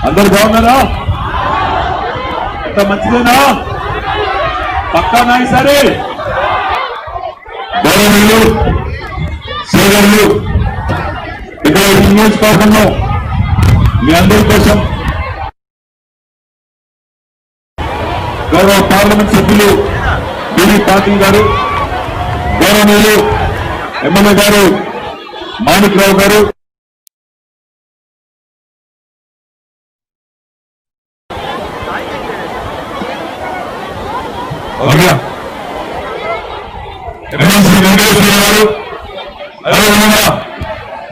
అందరు బాగున్నారా? అంత మంచిదేనా? పక్కానా ఈసారి? గౌరవనీయులు సోదరులు, ఇక్కడ నియోజకవర్గంలో మీ అందరి కోసం గౌరవ పార్లమెంట్ సభ్యులు బివి పాటిల్ గారు, గౌరవనీయులు ఎమ్మెల్యే గారు మాణిక్రావు గారు,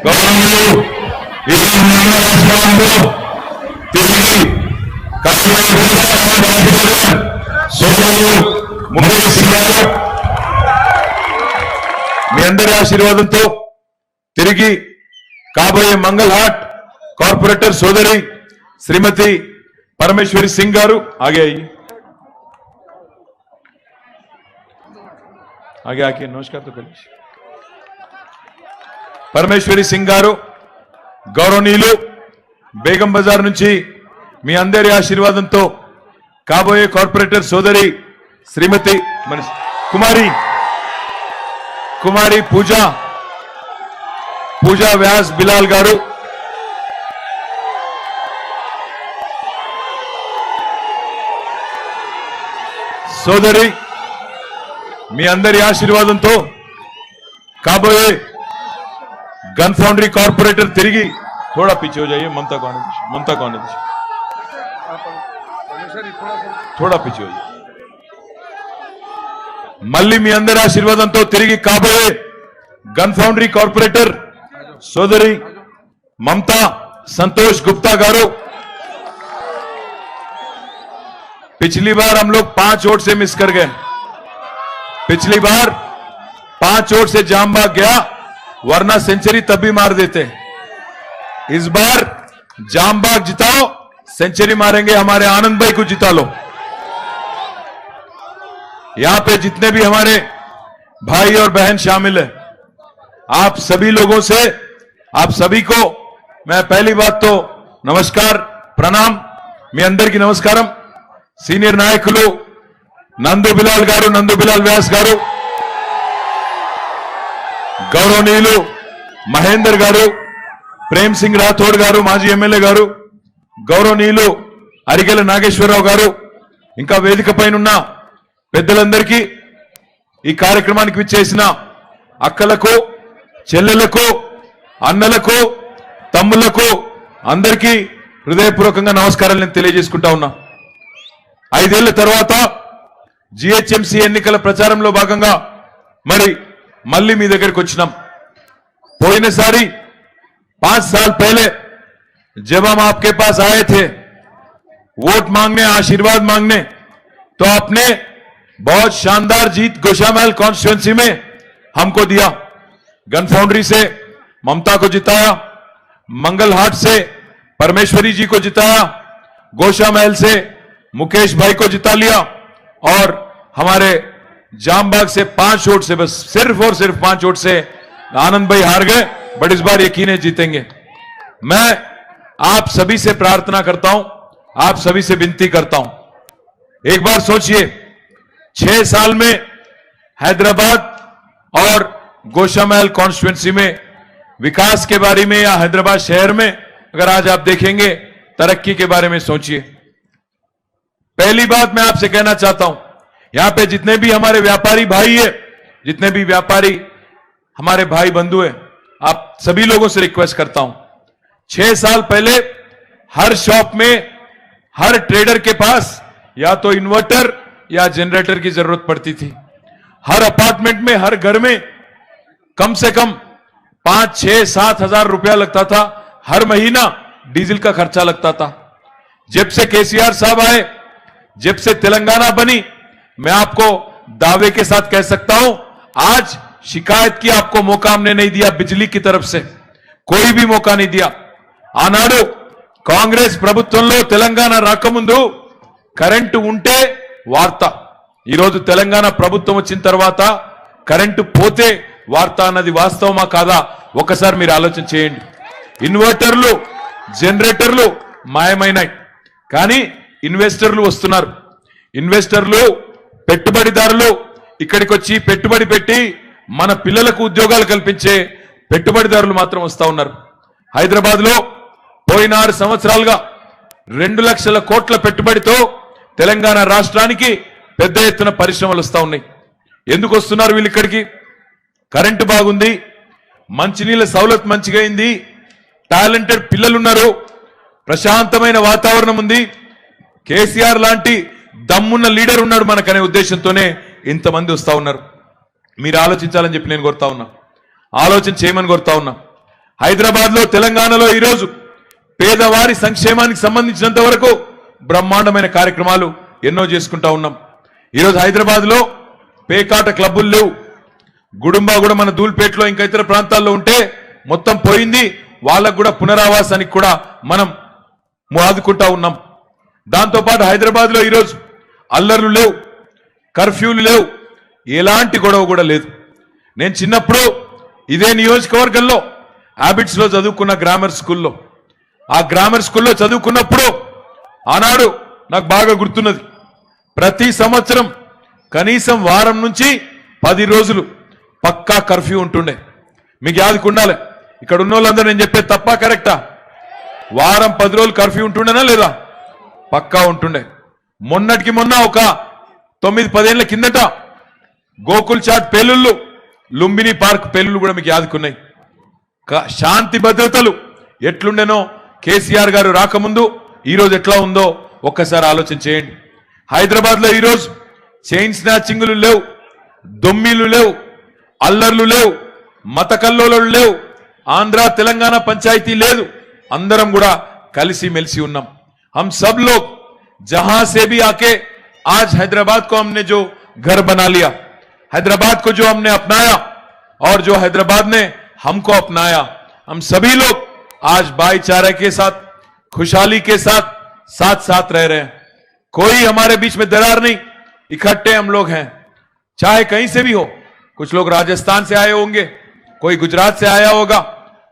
గౌరవనీయులు మీ అందరి ఆశీర్వాదంతో తిరిగి కాబోయే మంగళ్ హాట్ కార్పొరేటర్ సోదరి శ్రీమతి పరమేశ్వరి సింగ్ గారు आगे आके नमस्कार तो करिए। పరమేశ్వరి సింగ్ గారు గౌరవనీయులు బేగం బజార్ నుంచి మీ అందరి ఆశీర్వాదంతో కాబోయే కార్పొరేటర్ సోదరి శ్రీమతి కుమారి పూజా వ్యాస్ బిలాల్ గారు, సోదరి మీ అందరి ఆశీర్వాదంతో కాబోయే गन फाउंड्री कॉर्पोरेटर तिरिगी थोड़ा पीछे हो जाइए, ममता कौन है थोड़ा पीछे हो जाइए। मल्ली मी अंदर आशीर्वादंतो तिरिगी కాబోయే गन फाउंड्री कॉर्पोरेटर सोदरी ममता संतोष गुप्ता गारू। पिछली बार हम लोग 5 वोट से मिस कर गए, पिछली बार 5 वोट से जामबाग गया, वरना सेंचुरी तब भी मार देते। इस बार जामबाग जिताओ, सेंचुरी मारेंगे, हमारे आनंद भाई को जिता लो। यहां पे जितने भी हमारे भाई और बहन शामिल है, आप सभी लोगों से, आप सभी को मैं पहली बात तो नमस्कार प्रणाम, मी अंदर की नमस्कारम। सीनियर नायकुलु నందు బిలాల్ వ్యాస్ గారు, గౌరవనీయులు మహేందర్ గారు, ప్రేమ్ సింగ్ రాథోడ్ గారు మాజీ ఎమ్మెల్యే గారు, గౌరవనీయులు అరిగెల నాగేశ్వరరావు గారు, ఇంకా వేదిక పైన ఉన్న పెద్దలందరికీ, ఈ కార్యక్రమానికి విచ్చేసిన అక్కలకు, చెల్లెలకు, అన్నలకు, తమ్ముళ్లకు అందరికీ హృదయపూర్వకంగా నమస్కారాలు నేను తెలియజేసుకుంటా ఉన్నా। 5 ఏళ్ల తర్వాత జీహెచ్ఎంసీ ఎన్నికల ప్రచారంలో భాగంగా మరి मल्ली मी दर को पोने सारी 5 साल पहले जब हम आपके पास आए थे वोट मांगने, आशीर्वाद मांगने, तो आपने बहुत शानदार जीत गोशामहल कॉन्स्टिट्यूएंसी में हमको दिया। गन फाउंड्री से ममता को जिताया, मंगल हाट से परमेश्वरी जी को जिताया, गोशामहल से मुकेश भाई को जिता लिया, और हमारे जामबाग से 5 वोट से, बस सिर्फ और सिर्फ 5 वोट से आनंद भाई हार गए, बट इस बार यकीन है जीतेंगे। मैं आप सभी से प्रार्थना करता हूं, आप सभी से विनती करता हूं, एक बार सोचिए 6 साल में हैदराबाद और गोशामहल कॉन्स्टिट्यूएंसी में विकास के बारे में, या हैदराबाद शहर में अगर आज आप देखेंगे तरक्की के बारे में सोचिए। पहली बात मैं आपसे कहना चाहता हूं, यहां पे जितने भी हमारे व्यापारी भाई है, जितने भी व्यापारी हमारे भाई बंधु है, आप सभी लोगों से रिक्वेस्ट करता हूं, 6 साल पहले हर शॉप में, हर ट्रेडर के पास या तो इन्वर्टर या जनरेटर की जरूरत पड़ती थी। हर अपार्टमेंट में, हर घर में कम से कम 5, 6, 7 हजार रुपया लगता था, हर महीना डीजल का खर्चा लगता था। जब से केसीआर साहब आए, जब से तेलंगाना बनी, मैं आपको दावे के साथ कह सकता हूं, आज शिकायत की आपको मौका हमने नहीं दिया। बिजली की तरफ से कोई भी मौका नहीं दिया। ఆనాడు కాంగ్రెస్ ప్రభుత్వంలో తెలంగాణ రాకముందు కరెంటు ఉంటే వార్త, ఈ రోజు తెలంగాణ ప్రభుత్వం వచ్చిన తర్వాత కరెంటు పోతే వార్త అన్నది వాస్తవమా కాదా ఒకసారి మీరు ఆలోచన చేయండి. ఇన్వర్టర్లు జనరేటర్లు మాయమైనాయి, కానీ ఇన్వెస్టర్లు వస్తున్నారు. ఇన్వెస్టర్లు పెట్టుబడిదారులు ఇక్కడికి వచ్చి పెట్టుబడి పెట్టి మన పిల్లలకు ఉద్యోగాలు కల్పించే పెట్టుబడిదారులు మాత్రం వస్తా ఉన్నారు. హైదరాబాద్ లో పోయిన 6 సంవత్సరాలుగా 2 లక్షల కోట్ల పెట్టుబడితో తెలంగాణ రాష్ట్రానికి పెద్ద ఎత్తున పరిశ్రమలు వస్తా ఉన్నాయి. ఎందుకు వస్తున్నారు వీళ్ళు ఇక్కడికి? కరెంటు బాగుంది, మంచినీళ్ళ సౌలత్ మంచిగా అయింది, టాలెంటెడ్ పిల్లలున్నారు, ప్రశాంతమైన వాతావరణం ఉంది, కేసీఆర్ లాంటి దమ్మున్న లీడర్ ఉన్నాడు మనకనే ఉద్దేశంతోనే ఇంతమంది వస్తా ఉన్నారు. మీరు ఆలోచించాలని చెప్పి నేను కోరుతా ఉన్నా, ఆలోచన చేయమని కోరుతా ఉన్నా. హైదరాబాద్ లో తెలంగాణలో ఈరోజు పేదవారి సంక్షేమానికి సంబంధించినంత వరకు బ్రహ్మాండమైన కార్యక్రమాలు ఎన్నో చేసుకుంటా ఉన్నాం. ఈరోజు హైదరాబాద్ లో పేకాట క్లబ్బులు లేవు. గుడుంబా కూడా మన ధూల్పేటలో ఇంకా ఇతర ప్రాంతాల్లో ఉంటే మొత్తం పోయింది. వాళ్ళకు కూడా పునరావాసానికి కూడా మనం ఆదుకుంటా ఉన్నాం. దాంతోపాటు హైదరాబాద్ లో ఈరోజు అల్లర్లు లేవు, కర్ఫ్యూలు లేవు, ఎలాంటి గొడవ కూడా లేదు. నేను చిన్నప్పుడు ఇదే నియోజకవర్గంలో హ్యాబిట్స్ లో చదువుకున్న గ్రామర్ స్కూల్లో, ఆ గ్రామర్ స్కూల్లో చదువుకున్నప్పుడు ఆనాడు నాకు బాగా గుర్తున్నది, ప్రతి సంవత్సరం కనీసం వారం నుంచి 10 రోజులు పక్కా కర్ఫ్యూ ఉంటుండే. మీకు యాదకుండాలి, ఇక్కడ ఉన్న వాళ్ళందరూ నేను చెప్పేది తప్ప కరెక్టా? వారం 10 రోజులు కర్ఫ్యూ ఉంటుండేనా లేదా? పక్కా ఉంటుండే. మొన్నటికి మొన్న ఒక 9-10 ఏళ్ల కిందట గోకుల్ చాట్ పేలుళ్ళు, లుంబిని పార్క్ పేలుళ్ళు కూడా మీకు యాదుకున్నాయి. శాంతి భద్రతలు ఎట్లుండేనో కేసీఆర్ గారు రాకముందు ఈరోజు ఎట్లా ఉందో ఒక్కసారి ఆలోచన చేయండి. హైదరాబాద్ లో ఈరోజు చైన్ స్నాచింగ్లు లేవు, దొమ్మిలు లేవు, అల్లర్లు లేవు, మత కల్లోలు లేవు, ఆంధ్ర తెలంగాణ పంచాయతీ లేదు. అందరం కూడా కలిసి మెలిసి ఉన్నాం. हम सब लोग जहां से भी आके आज हैदराबाद को हमने जो घर बना लिया, हैदराबाद को जो हमने अपनाया और जो हैदराबाद ने हमको अपनाया, हम सभी लोग आज भाईचारे के साथ, खुशहाली के साथ साथ साथ रह रहे हैं. कोई हमारे बीच में दरार नहीं, इकट्ठे हम लोग हैं, चाहे कहीं से भी हो. कुछ लोग राजस्थान से आए होंगे, कोई गुजरात से आया होगा,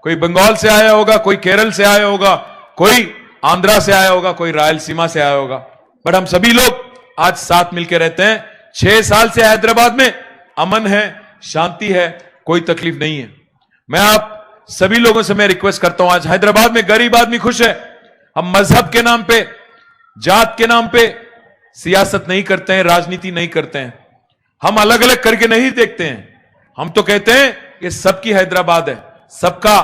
कोई बंगाल से आया होगा, कोई केरल से आया होगा, कोई आंध्रा से आया होगा, कोई रायलसीमा से आया होगा, बट हम सभी लोग आज साथ मिलकर रहते हैं. 6 साल से हैदराबाद में अमन है, शांति है, कोई तकलीफ नहीं है. मैं आप सभी लोगों से मैं रिक्वेस्ट करता हूं, आज हैदराबाद में गरीब आदमी खुश है. हम मजहब के नाम पे, जात के नाम पे सियासत नहीं करते हैं, राजनीति नहीं करते हैं, हम अलग अलग करके नहीं देखते हैं. हम तो कहते हैं ये सबकी हैदराबाद है, सबका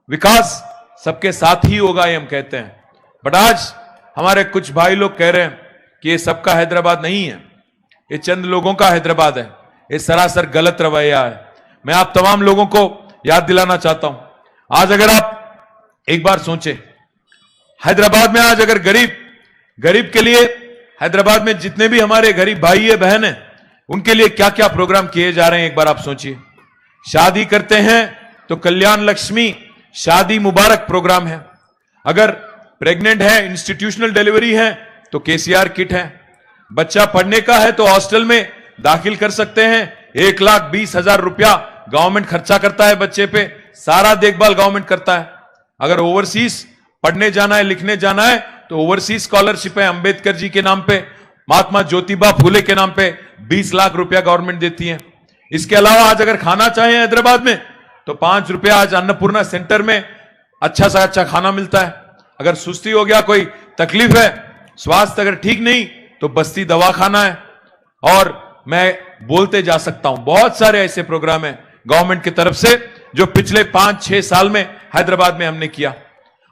विकास सबके साथ ही होगा, ये हम कहते हैं. बट आज हमारे कुछ भाई लोग कह रहे हैं कि ये सबका हैदराबाद नहीं है, ये चंद लोगों का हैदराबाद है. ये सरासर गलत रवैया है. मैं आप तमाम लोगों को याद दिलाना चाहता हूं, आज अगर आप एक बार सोचें, हैदराबाद में आज अगर गरीब के लिए हैदराबाद में जितने भी हमारे गरीब भाई है बहन है, उनके लिए क्या क्या प्रोग्राम किए जा रहे हैं एक बार आप सोचिए. शादी करते हैं तो कल्याण लक्ष्मी शादी मुबारक प्रोग्राम है. अगर प्रेग्नेंट है, इंस्टीट्यूशनल डिलीवरी है तो केसीआर किट है. बच्चा पढ़ने का है तो हॉस्टल में दाखिल कर सकते हैं. 1,20,000 रुपया गवर्नमेंट खर्चा करता है बच्चे पे, सारा देखभाल गवर्नमेंट करता है. अगर ओवरसीज पढ़ने जाना है, लिखने जाना है तो ओवरसीज स्कॉलरशिप है अंबेडकर जी के नाम पे, महात्मा ज्योतिबा फूले के नाम पे 20 लाख रुपया गवर्नमेंट देती है. इसके अलावा आज अगर खाना चाहें हैदराबाद में तो 5 रुपया आज अन्नपूर्णा सेंटर में अच्छा सा अच्छा खाना मिलता है. अगर सुस्ती हो गया, कोई तकलीफ है, स्वास्थ्य अगर ठीक नहीं तो बस्ती दवाखाना है. और मैं बोलते जा सकता हूं, बहुत सारे ऐसे प्रोग्राम हैं गवर्नमेंट की तरफ से जो पिछले 5-6 साल में हैदराबाद में हमने किया.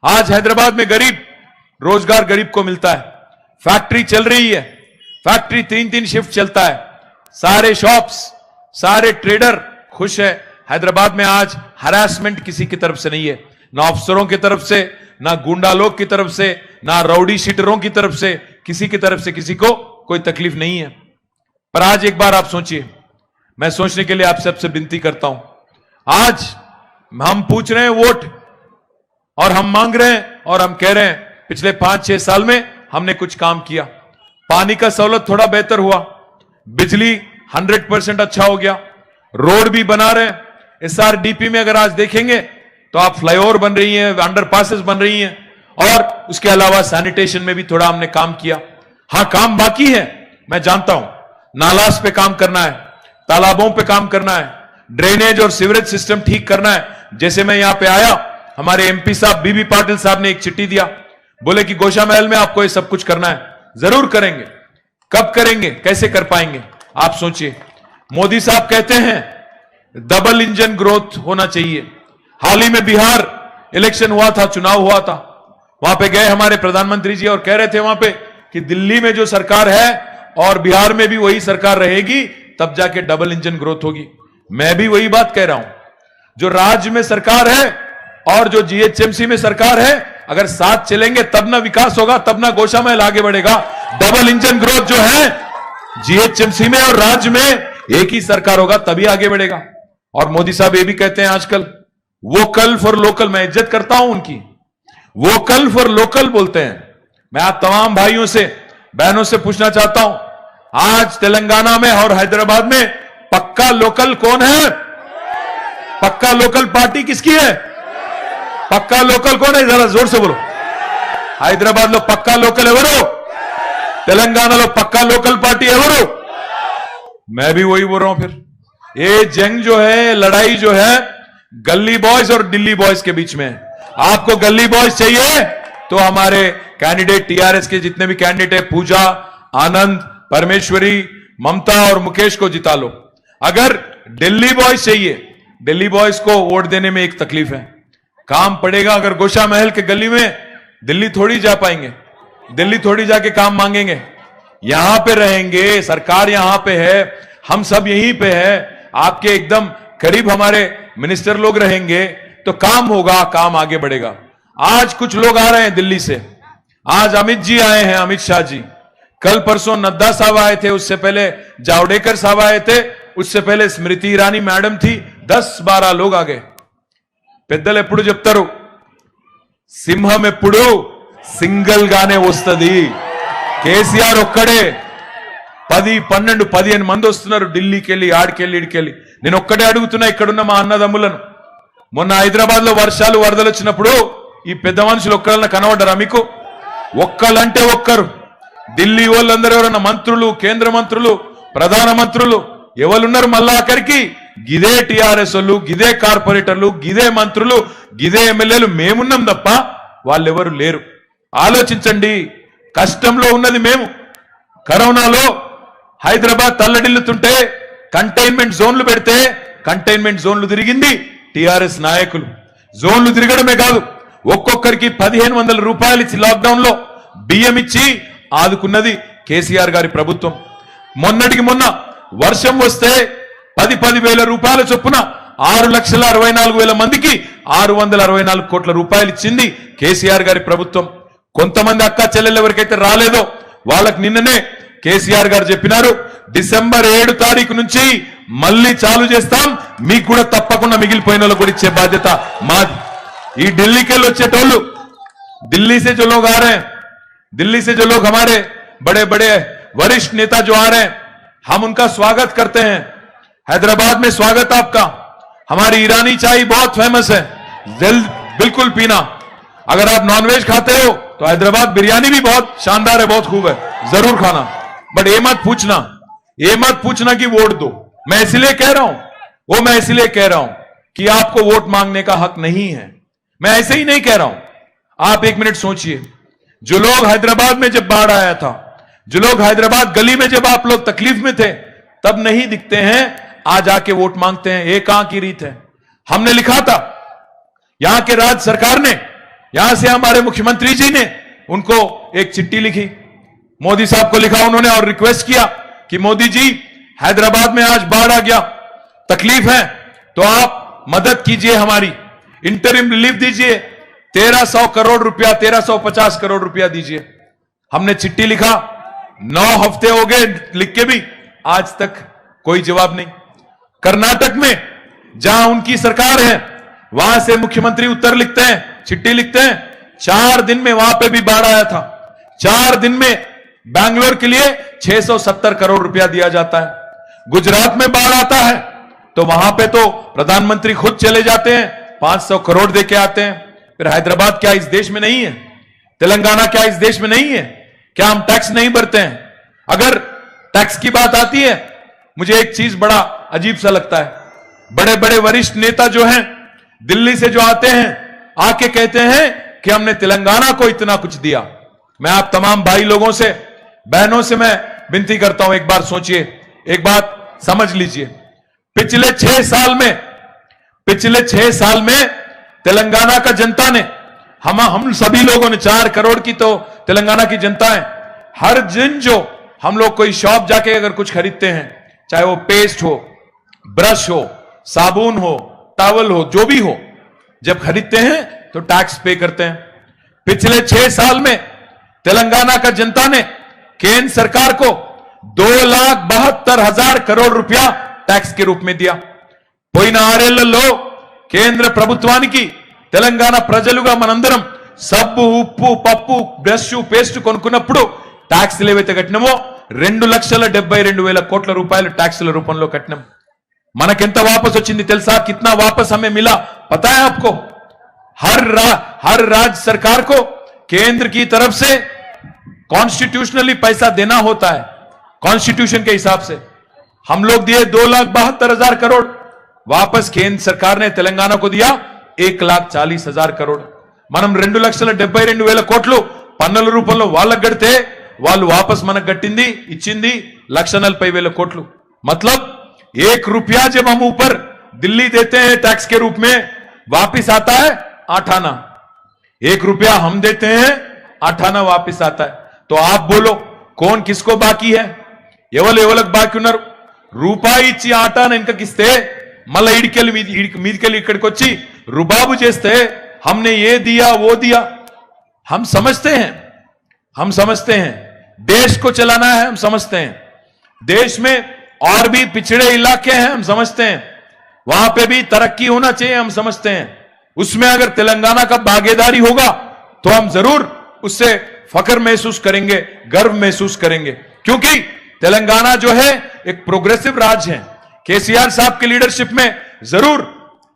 आज हैदराबाद में रोजगार गरीब को मिलता है. फैक्ट्री चल रही है, फैक्ट्री 3-3 शिफ्ट चलता है, सारे शॉप्स, सारे ट्रेडर खुश है. हैदराबाद में आज हरासमेंट किसी की तरफ से नहीं है, ना अफसरों की तरफ से, ना गुंडा लोग की तरफ से, ना राउडी शीटरों की तरफ से, किसी की तरफ से किसी को कोई तकलीफ नहीं है. पर आज एक बार आप सोचिए, मैं सोचने के लिए आप सबसे विनती करता हूं, आज हम पूछ रहे हैं वोट और हम मांग रहे हैं और हम कह रहे हैं पिछले 5-6 साल में हमने कुछ काम किया. पानी का सहूलत थोड़ा बेहतर हुआ, बिजली 100% अच्छा हो गया, रोड भी बना रहे हैं। एसआरडीपी में अगर आज देखेंगे तो आप फ्लाईओवर बन रही हैं, अंडरपासेस बन रही हैं, और उसके अलावा सैनिटेशन में भी थोड़ा हमने काम किया। हां, काम बाकी है, मैं जानता हूं। नालास पे काम करना है, तालाबों पे काम करना है, ड्रेनेज और सीवरेज सिस्टम ठीक करना है। जैसे मैं यहां पे आया, हमारे एमपी साहब बीबी पाटिल साहब ने एक चिट्ठी दिया, बोले कि गोशा महल में आपको ये सब कुछ करना है। जरूर करेंगे। कब करेंगे, कैसे कर पाएंगे, आप सोचिए। मोदी साहब कहते हैं डबल इंजन ग्रोथ होना चाहिए। हाल ही में बिहार इलेक्शन हुआ था, चुनाव हुआ था, वहां पे गए हमारे प्रधानमंत्री जी और कह रहे थे वहां पे कि दिल्ली में जो सरकार है और बिहार में भी वही सरकार रहेगी, तब जाके डबल इंजन ग्रोथ होगी। मैं भी वही बात कह रहा हूं, जो राज्य में सरकार है और जो जीएचएमसी में सरकार है, अगर साथ चलेंगे तब ना विकास होगा, तब ना गोशा महल आगे बढ़ेगा। डबल इंजन ग्रोथ जो है जीएचएमसी में और राज्य में एक ही सरकार होगा, तभी आगे बढ़ेगा। और मोदी साहब ये भी कहते हैं आजकल वोकल फॉर लोकल, मैं इज्जत करता हूं उनकी, वोकल फॉर लोकल बोलते हैं। मैं आप तमाम भाइयों से बहनों से पूछना चाहता हूं, आज तेलंगाना में और हैदराबाद में पक्का लोकल कौन है? पक्का लोकल पार्टी किसकी है? पक्का लोकल कौन है? जरा जोर से बोलो। హైదరాబాద్ లో పక్కా లోకల్ ఎవరు? తెలంగాణలో పక్కా लोकल पार्टी ఎవరు? मैं भी वही बोल रहा हूं। फिर ये जंग जो है, लड़ाई जो है, गली बॉयज और दिल्ली बॉयज के बीच में है। आपको गली बॉयज चाहिए तो हमारे कैंडिडेट टीआरएस के जितने भी कैंडिडेट है, पूजा, आनंद, परमेश्वरी, ममता और मुकेश को जिता लो। अगर दिल्ली बॉयज चाहिए, दिल्ली बॉयज को वोट देने में एक तकलीफ है, काम पड़ेगा। अगर गोशा महल के गली में दिल्ली थोड़ी जा पाएंगे, दिल्ली थोड़ी जाके काम मांगेंगे, यहां पे रहेंगे, सरकार यहां पे है, हम सब यहीं पे है, आपके एकदम करीब हमारे मिनिस्टर लोग रहेंगे तो काम होगा, काम आगे बढ़ेगा। आज कुछ लोग आ रहे हैं दिल्ली से, आज अमित जी आए हैं, अमित शाह जी, कल परसों नड्डा साहब आए थे, उससे पहले जावड़ेकर साहब आए थे, उससे पहले स्मृति ईरानी मैडम थी, 10-12 लोग आ गए। పెద్దలు ఎప్పుడు చెప్తారు, సింహం ఎప్పుడు సింగిల్ గానే వస్తది, కేసీఆర్ ఒక్కడే 10-12-15 మంది వస్తున్నారు ఢిల్లీకి వెళ్ళి, ఆడికెళ్ళి ఇడికెళ్ళి. నేను ఒక్కడే అడుగుతున్నా ఇక్కడున్న మా అన్నదమ్ములను, మొన్న హైదరాబాద్ లో వర్షాలు వరదలు వచ్చినప్పుడు ఈ పెద్ద మనుషులు ఒక్కళ్ళని కనబడ్డారా మీకు? ఒక్కలంటే ఒక్కరు. ఢిల్లీ వాళ్ళందరూ ఎవరన్నా మంత్రులు, కేంద్ర మంత్రులు, ప్రధాన మంత్రులు ఎవరున్నారు? మళ్ళా అక్కడికి గిదే టీఆర్ఎస్ వాళ్ళు, గిదే కార్పొరేటర్లు, గిదే మంత్రులు, గిదే ఎమ్మెల్యేలు మేమున్నాం తప్ప వాళ్ళెవరు లేరు. ఆలోచించండి, కష్టంలో ఉన్నది మేము. కరోనాలో హైదరాబాద్ తల్లడిల్లుతుంటే కంటైన్మెంట్ జోన్లు పెడితే కంటైన్మెంట్ జోన్లు తిరిగింది టీఆర్ఎస్ నాయకులు. జోన్లు తిరగడమే కాదు, ఒక్కొక్కరికి 1500 రూపాయలు ఇచ్చి లాక్డౌన్ లో బియ్యం ఇచ్చి ఆదుకున్నది కేసీఆర్ గారి ప్రభుత్వం. మొన్నటికి మొన్న వర్షం వస్తే 10,000 రూపాయల చొప్పున 6,64,000 మందికి 664 కోట్ల రూపాయలు ఇచ్చింది కేసీఆర్ గారి ప్రభుత్వం. కొంతమంది అక్క చెల్లెలు ఎవరికైతే రాలేదో వాళ్ళకి నిన్ననే కేసీఆర్ గారు చెప్పినారు, డిసెంబర్ 7 తారీఖు నుంచి మళ్ళీ చాలు చేస్తాం, మీకు కూడా తప్పకుండా మిగిలిపోయిన వాళ్ళకు కూడా ఇచ్చే బాధ్యత మాది. ఈ ఢిల్లీకి వెళ్ళి వచ్చేటోళ్ళు, दिल्ली से जो लोग आ रहे हैं, दिल्ली से जो लोग हमारे बड़े बड़े वरिष्ठ नेता जो आ रहे हैं, हम उनका स्वागत करते हैं। हैदराबाद में स्वागत आपका। हमारी ईरानी चाय बहुत फेमस है, बिल्कुल पीना। अगर आप नॉनवेज खाते हो तो हैदराबाद बिरयानी भी बहुत शानदार है, बहुत खूब है, जरूर खाना। बट ये मत पूछना कि वोट दो। मैं इसलिए कह रहा हूं, वो मैं इसलिए कह रहा हूं कि आपको वोट मांगने का हक नहीं है। मैं ऐसे ही नहीं कह रहा हूं। आप एक मिनट सोचिए, जो लोग हैदराबाद में जब बाढ़ आया था, जो लोग हैदराबाद गली में जब आप लोग तकलीफ में थे, तब नहीं दिखते हैं, आज आके वोट मांगते हैं। ये कहां की रीत है? हमने लिखा था, यहां के राज्य सरकार ने, यहां से हमारे मुख्यमंत्री जी ने उनको एक चिट्ठी लिखी, मोदी साहब को लिखा उन्होंने और रिक्वेस्ट किया कि मोदी जी, हैदराबाद में आज बाढ़ आ गया, तकलीफ है, तो आप मदद कीजिए, हमारी इंटरिम रिलीफ दीजिए, 1300 करोड़ रुपया, 1350 करोड़ रुपया दीजिए। हमने चिट्ठी लिखा, 9 हफ्ते हो गए लिख के भी आज तक कोई जवाब नहीं। कर्नाटक में जहां उनकी सरकार है, वहां से मुख्यमंत्री उत्तर लिखते हैं, चिट्ठी लिखते हैं, 4 दिन में वहां पे भी बाढ़ आया था, 4 दिन में बैंगलोर के लिए 670 करोड़ रुपया दिया जाता है। गुजरात में बाढ़ आता है तो वहां पे तो प्रधानमंत्री खुद चले जाते हैं, 500 करोड़ देके आते हैं। फिर हैदराबाद क्या इस देश में नहीं है? तेलंगाना क्या इस देश में नहीं है? क्या हम टैक्स नहीं भरते हैं? अगर टैक्स की बात आती है, मुझे एक चीज बड़ा अजीब सा लगता है, बड़े बड़े वरिष्ठ नेता जो हैं दिल्ली से जो आते हैं, आके कहते हैं कि हमने तेलंगाना को इतना कुछ दिया। मैं आप तमाम भाई लोगों से, बहनों से मैं विनती करता हूं, एक बार सोचिए, एक बात समझ लीजिए। पिछले 6 साल में तेलंगाना का जनता ने, हम सभी लोगों ने, 4 करोड़ की तो तेलंगाना की जनता है, हर दिन जो हम लोग कोई शॉप जाके अगर कुछ खरीदते हैं, चाहे वो पेस्ट हो, ब्रश हो, साबुन हो, टॉवल हो, जो भी हो, जब खरीदते हैं तो टैक्स पे करते हैं। पिछले 6 साल में तेलंगाना का जनता ने केंद्र सरकार को 2,72,000 करोड़ रुपया टैक्स के रूप में दिया। పోయిన 6 ఏళ్లలో కేంద్ర ప్రభుత్వానికి తెలంగాణ ప్రజలుగా మనందరం సబ్బు, ఉప్పు, పప్పు, బ్రష్, పేస్ట్ కొనుక్కున్నప్పుడు ట్యాక్స్లు ఏవైతే కట్టినామో 2,72,000 కోట్ల రూపాయలు ట్యాక్స్ల రూపంలో కట్టినాం। మనకెంత వాపస్ వచ్చింది తెలుసా? कितना वापस हमें मिला पता है आपको? हर राज्य सरकार को केंद्र की तरफ से कॉन्स्टिट्यूशनली पैसा देना होता है, कॉन्स्टिट्यूशन के हिसाब से। हम लोग दिए 2,72,000 करोड़, वापस केंद्र सरकार ने तेलंगाना को दिया 1,40,000 करोड़। మనం 2,72,000 కోట్లు పన్నుల రూపంలో వాళ్ళకి గడితే వాళ్ళు వాపస్ మనకు గట్టింది ఇచ్చింది 1,40,000 కోట్లు। मतलब 1 रुपया जब हम ऊपर दिल्ली देते हैं टैक्स के रूप में, वापिस आता है 8 आना। 1 रुपया हम देते हैं, 8 आना वापिस आता है। तो आप बोलो कौन किसको बाकी है? ఎవరికి బాకీ ఉన్నారు? రూపాయి ఇచ్చి 8 ఆనా ఇంకకిస్తే మళ్ళీ మీదికెళ్ళి ఇక్కడికి వచ్చి रुबाबु చేస్తే हमने ये दिया वो दिया। हम समझते हैं देश को चलाना है, हम समझते हैं देश में और भी पिछड़े इलाके हैं, हम समझते हैं वहां पे भी तरक्की होना चाहिए, हम समझते हैं। उसमें अगर तेलंगाना का भागीदारी होगा तो हम जरूर उससे फख्र महसूस करेंगे, गर्व महसूस करेंगे, क्योंकि तेलंगाना जो है एक प्रोग्रेसिव राज्य है। केसीआर साहब की लीडरशिप में जरूर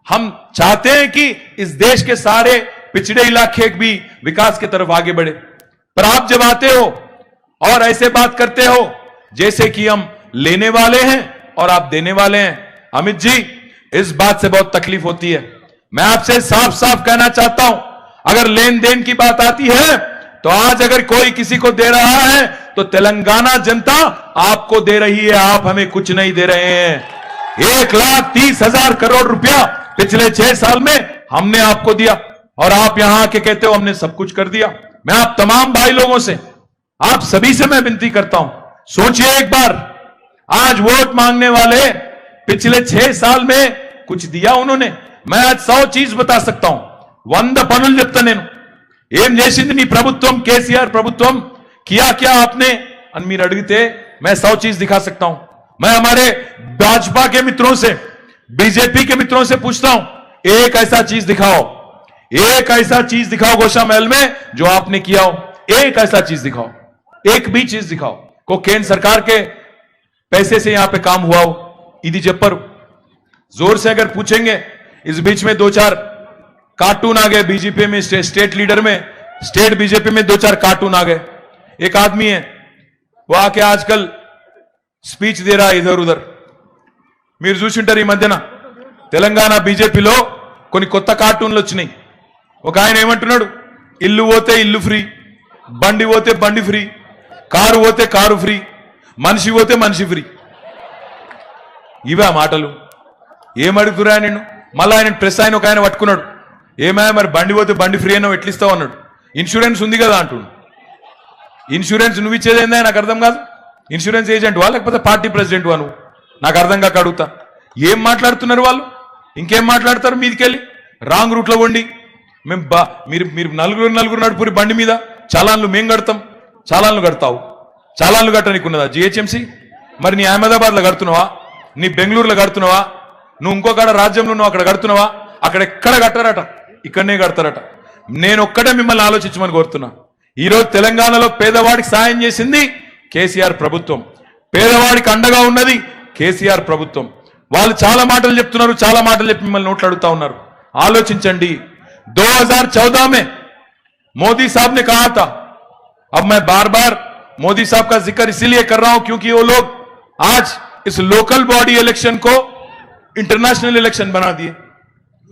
हम चाहते हैं कि इस देश के सारे पिछड़े इलाके भी विकास की तरफ आगे बढ़े। पर आप जब आते हो और ऐसे बात करते हो जैसे कि हम लेने वाले हैं और आप देने वाले हैं, अमित जी, इस बात से बहुत तकलीफ होती है। मैं आपसे साफ साफ कहना चाहता हूं, अगर लेन देन की बात आती है तो आज अगर कोई किसी को दे रहा है तो तेलंगाना जनता आपको दे रही है, आप हमें कुछ नहीं दे रहे हैं। 1,30,000 करोड़ रुपया पिछले 6 साल में हमने आपको दिया और आप यहां आके कहते हो हमने सब कुछ कर दिया। मैं आप तमाम भाई लोगों से, आप सभी से मैं विनती करता हूं, सोचिए एक बार, आज वोट मांगने वाले पिछले 6 साल में कुछ दिया उन्होंने? मैं आज 100 चीज बता सकता हूं, 100 పనులు చెప్తా నేను। ఏం చేసింది నీ ప్రభుత్వం, కేసీఆర్ ప్రభుత్వం किया क्या आपने అని మీరు అడిగితే मैं 100 चीज दिखा सकता हूं। मैं हमारे भाजपा के मित्रों से, बीजेपी के मित्रों से पूछता हूं, एक ऐसा चीज दिखाओ, एक ऐसा चीज दिखाओ गोशा महल में जो आपने किया हो, एक ऐसा चीज दिखाओ, एक भी चीज दिखाओ को केंद्र सरकार के पैसे से यहां पे काम हुआ हो। इदी जप्पर जोर से अगर पूछेंगे, इस बीच में 2-4 कार्टून आ गए बीजेपी में, स्टेट लीडर में, स्टेट बीजेपी में 2-4 कार्टून आ गए। एक आदमी है वो आके आजकल स्पीच दे रहा है इधर उधर। మీరు చూసింటారు ఈ మధ్యన తెలంగాణ బీజేపీలో కొన్ని కొత్త కార్టూన్లు వచ్చినాయి। ఒక ఆయన ఏమంటున్నాడు, ఇల్లు పోతే ఇల్లు ఫ్రీ, బండి పోతే బండి ఫ్రీ, కారు పోతే కారు ఫ్రీ, మనిషి పోతే మనిషి ఫ్రీ। ఇవే మాటలు? ఏమడుగుతురా నేను? మళ్ళీ ఆయన ప్రెస్ ఆయన ఒక ఆయన పట్టుకున్నాడు, ఏమయ్యా మరి బండి పోతే బండి ఫ్రీ అయినా ఎట్లిస్తావు అన్నాడు। ఇన్సూరెన్స్ ఉంది కదా అంటున్నాడు। ఇన్సూరెన్స్ నువ్వు ఇచ్చేదేందా నాకు అర్థం కాదు। ఇన్సూరెన్స్ ఏజెంట్ వా లేకపోతే పార్టీ ప్రెసిడెంట్ వా నువ్వు? నాకు అర్థం కాక అడుగుతా, ఏం మాట్లాడుతున్నారు వాళ్ళు? ఇంకేం మాట్లాడతారు? మీదికెళ్ళి రాంగ్ రూట్లో వండి మేము మీరు నలుగురు నడుపురి బండి మీద చాలాన్లు మేము కడతాం, చాలాన్లు కడతావు, చాలాన్లు కట్టడానికి ఉన్నదా జిహెచ్ఎంసీ? మరి నీ అహ్మదాబాద్లో కడుతున్నావా, నీ బెంగళూరులో కడుతున్నావా, నువ్వు ఇంకొకడ రాజ్యంలో నువ్వు అక్కడ కడుతున్నావా? అక్కడ ఎక్కడ కట్టారట, ఇక్కడనే కడతారట। నేను ఒక్కడే మిమ్మల్ని ఆలోచించమని కోరుతున్నా, ఈ రోజు తెలంగాణలో పేదవాడికి సాయం చేసింది కేసీఆర్ ప్రభుత్వం, పేదవాడికి అండగా ఉన్నది కేసీఆర్ ప్రభుత్వం. వాళ్ళు చాలా మాటలు చెప్తున్నారు, చాలా మాటలు చెప్పి మిమ్మల్ని నోట్లు అడుగుతా ఉన్నారు. ఆలోచించండి. 2014 में मोदी साहब ने कहा था, अब मैं बार बार मोदी साहब का जिक्र इसीलिए कर रहा हूं क्योंकि वो लोग आज इस लोकल बॉडी इलेक्शन को इंटरनेशनल इलेक्शन बना दिए.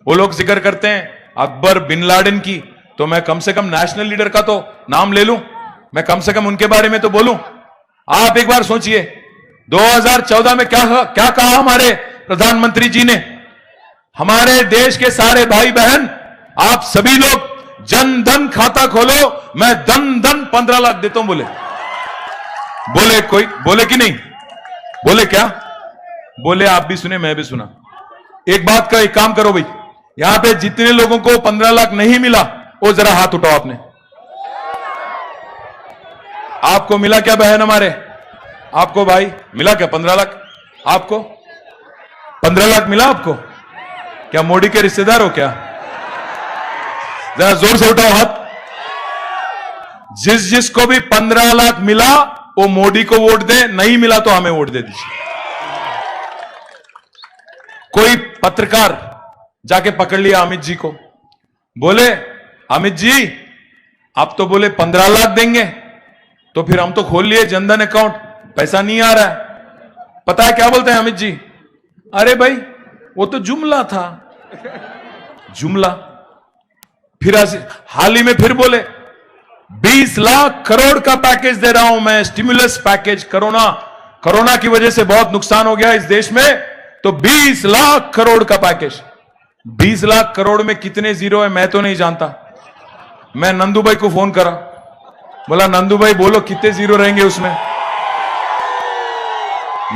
वो लोग जिक्र करते हैं अकबर बिन लादेन की, तो मैं कम से कम नेशनल लीडर का तो नाम ले लूं, मैं कम से कम उनके बारे में तो बोलूं. आप एक बार सोचिए 2014 में क्या कहा हमारे प्रधानमंत्री जी ने, हमारे देश के सारे भाई बहन आप सभी लोग जन धन खाता खोलो, मैं धन धन 15 लाख देता हूं. बोले कोई बोले कि नहीं बोले? क्या बोले? आप भी सुने, मैं भी सुना. एक बात का एक काम करो भाई, यहां पे जितने लोगों को 15 लाख नहीं मिला वो जरा हाथ उठाओ. आपने, आपको मिला क्या बहन हमारे? आपको भाई मिला क्या 15 लाख? आपको 15 लाख मिला? आपको क्या मोदी के रिश्तेदार हो क्या? जरा जोर से उठाओ हाथ. जिसको भी 15 लाख मिला वो मोदी को वोट दे, नहीं मिला तो हमें वोट दे दीजिए. कोई पत्रकार जाके पकड़ लिया अमित जी को, बोले अमित जी आप तो बोले 15 लाख देंगे, तो फिर हम तो खोल लिए जनधन अकाउंट, पैसा नहीं आ रहा है. पता है क्या बोलते हैं अमित जी? अरे भाई वो तो जुमला था, जुमला. फिर हाल ही में फिर बोले 20 लाख करोड़ का पैकेज दे रहा हूं मैं, स्टिमुलस पैकेज. कोरोना की वजह से बहुत नुकसान हो गया इस देश में, तो 20 लाख करोड़ का पैकेज. 20 लाख करोड़ में कितने जीरो है मैं तो नहीं जानता. मैं नंदू भाई को फोन करा, बोला नंदू भाई बोलो कितने जीरो रहेंगे उसमें.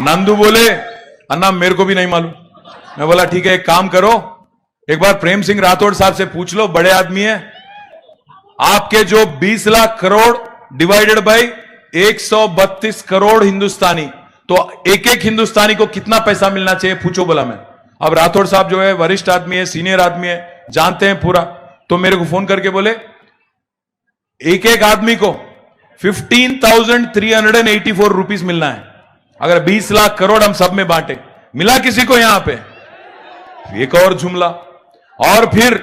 नंदू बोले अन्ना मेरे को भी नहीं मालूम. मैं बोला ठीक है एक काम करो, एक बार प्रेम सिंह राठौड़ साहब से पूछ लो, बड़े आदमी है. आपके जो 20 लाख करोड़ डिवाइडेड बाय 132 करोड़ हिंदुस्तानी, तो एक एक हिंदुस्तानी को कितना पैसा मिलना चाहिए पूछो बोला मैं. अब राठौड़ साहब जो है वरिष्ठ आदमी है, सीनियर आदमी है, जानते हैं पूरा, तो मेरे को फोन करके बोले एक एक आदमी को 15,384 रुपीस मिलना है. अगर 20 लाख करोड़ हम सब में बांटे, मिला किसी को यहां पे? एक और जुमला. और फिर